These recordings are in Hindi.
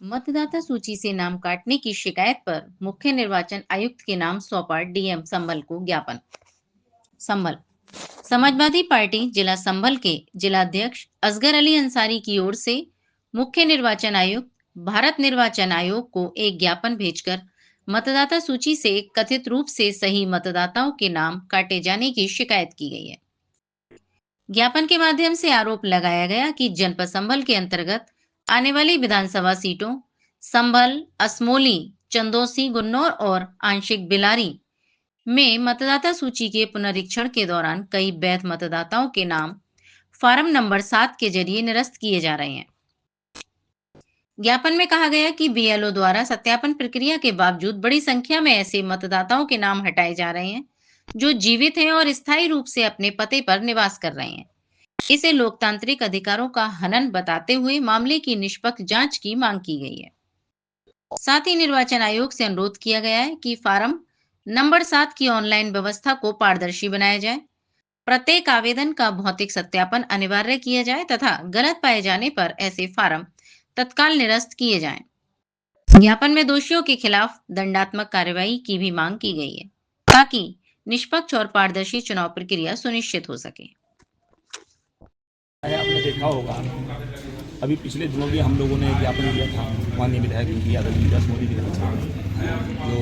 मतदाता सूची से नाम काटने की शिकायत पर मुख्य निर्वाचन आयुक्त के नाम सौंपा डीएम संभल को ज्ञापन। संभल समाजवादी पार्टी जिला संभल के जिलाध्यक्ष असगर अली अंसारी की ओर से मुख्य निर्वाचन आयुक्त भारत निर्वाचन आयोग को एक ज्ञापन भेजकर मतदाता सूची से कथित रूप से सही मतदाताओं के नाम काटे जाने की शिकायत की गई है। ज्ञापन के माध्यम से आरोप लगाया गया कि जनपद संभल के अंतर्गत आने वाली विधानसभा सीटों संभल, असमोली, चंदौसी, गुन्नौर और आंशिक बिलारी में मतदाता सूची के पुनरीक्षण के दौरान कई वैध मतदाताओं के नाम फार्म नंबर 7 के जरिए निरस्त किए जा रहे हैं। ज्ञापन में कहा गया कि बीएलओ द्वारा सत्यापन प्रक्रिया के बावजूद बड़ी संख्या में ऐसे मतदाताओं के नाम हटाए जा रहे हैं जो जीवित हैं और स्थायी रूप से अपने पते पर निवास कर रहे हैं। इसे लोकतांत्रिक अधिकारों का हनन बताते हुए मामले की निष्पक्ष जांच की मांग की गई है। साथ ही निर्वाचन आयोग से अनुरोध किया गया है कि फार्म नंबर 7 की ऑनलाइन व्यवस्था को पारदर्शी बनाया जाए, प्रत्येक आवेदन का भौतिक सत्यापन अनिवार्य किया जाए तथा गलत पाए जाने पर ऐसे फार्म तत्काल निरस्त किए जाएं। ज्ञापन में दोषियों के खिलाफ दंडात्मक कार्रवाई की भी मांग की गई है ताकि निष्पक्ष और पारदर्शी चुनाव प्रक्रिया सुनिश्चित हो सके। आपने देखा होगा अभी पिछले दिनों भी हम लोगों ने ज्ञापन दिया था माननीय विधायक योगी आदित्यनाथ मोदी विधानसभा में, जो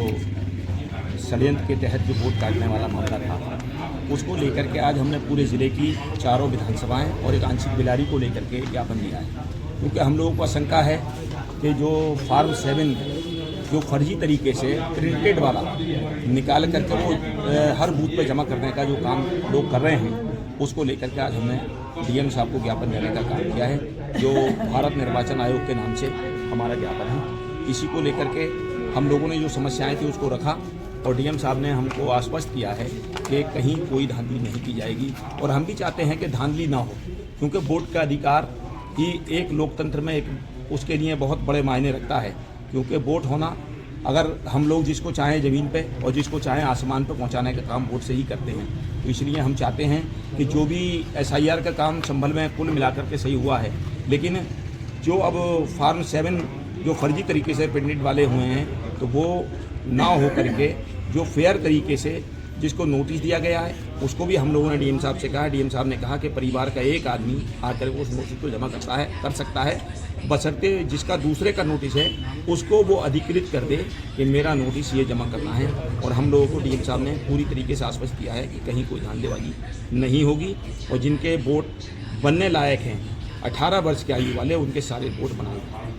षड्यंत्र के तहत जो वोट काटने वाला मामला था उसको लेकर के आज हमने पूरे ज़िले की चारों विधानसभाएं और एक आंशिक बिलारी को लेकर के ज्ञापन दिया है, क्योंकि हम लोगों को आशंका है कि जो फार्म 7 जो फर्जी तरीके से प्रिंटेड वाला निकाल करके वो हर बूथ पे जमा करने का जो काम लोग कर रहे हैं उसको लेकर के आज हमने डीएम साहब को ज्ञापन देने का काम किया है, जो भारत निर्वाचन आयोग के नाम से हमारा ज्ञापन है। इसी को लेकर के हम लोगों ने जो समस्याएं थी उसको रखा और डीएम साहब ने हमको आश्वस्त किया है कि कहीं कोई धांधली नहीं की जाएगी और हम भी चाहते हैं कि धांधली ना हो, क्योंकि वोट का अधिकार ही एक लोकतंत्र में एक उसके लिए बहुत बड़े मायने रखता है, क्योंकि वोट होना अगर हम लोग जिसको चाहें ज़मीन पे और जिसको चाहें आसमान पे पहुंचाने का काम वोट से ही करते हैं। तो इसलिए हम चाहते हैं कि जो भी एसआईआर का काम संभल में कुल मिलाकर के सही हुआ है, लेकिन जो अब फार्म 7 जो फर्जी तरीके से प्रिंटेड वाले हुए हैं तो वो ना हो करके जो फेयर तरीके से जिसको नोटिस दिया गया है उसको भी हम लोगों ने डीएम साहब से कहा। डीएम साहब ने कहा कि परिवार का एक आदमी आकर उस नोटिस को जमा कर सकता है, बशर्ते जिसका दूसरे का नोटिस है उसको वो अधिकृत कर दे कि मेरा नोटिस ये जमा करना है। और हम लोगों को डीएम साहब ने पूरी तरीके से आश्वस्त किया है कि कहीं कोई धांधलेबाजी नहीं होगी और जिनके वोट बनने लायक हैं 18 वर्ष की आयु वाले उनके सारे वोट बनाए।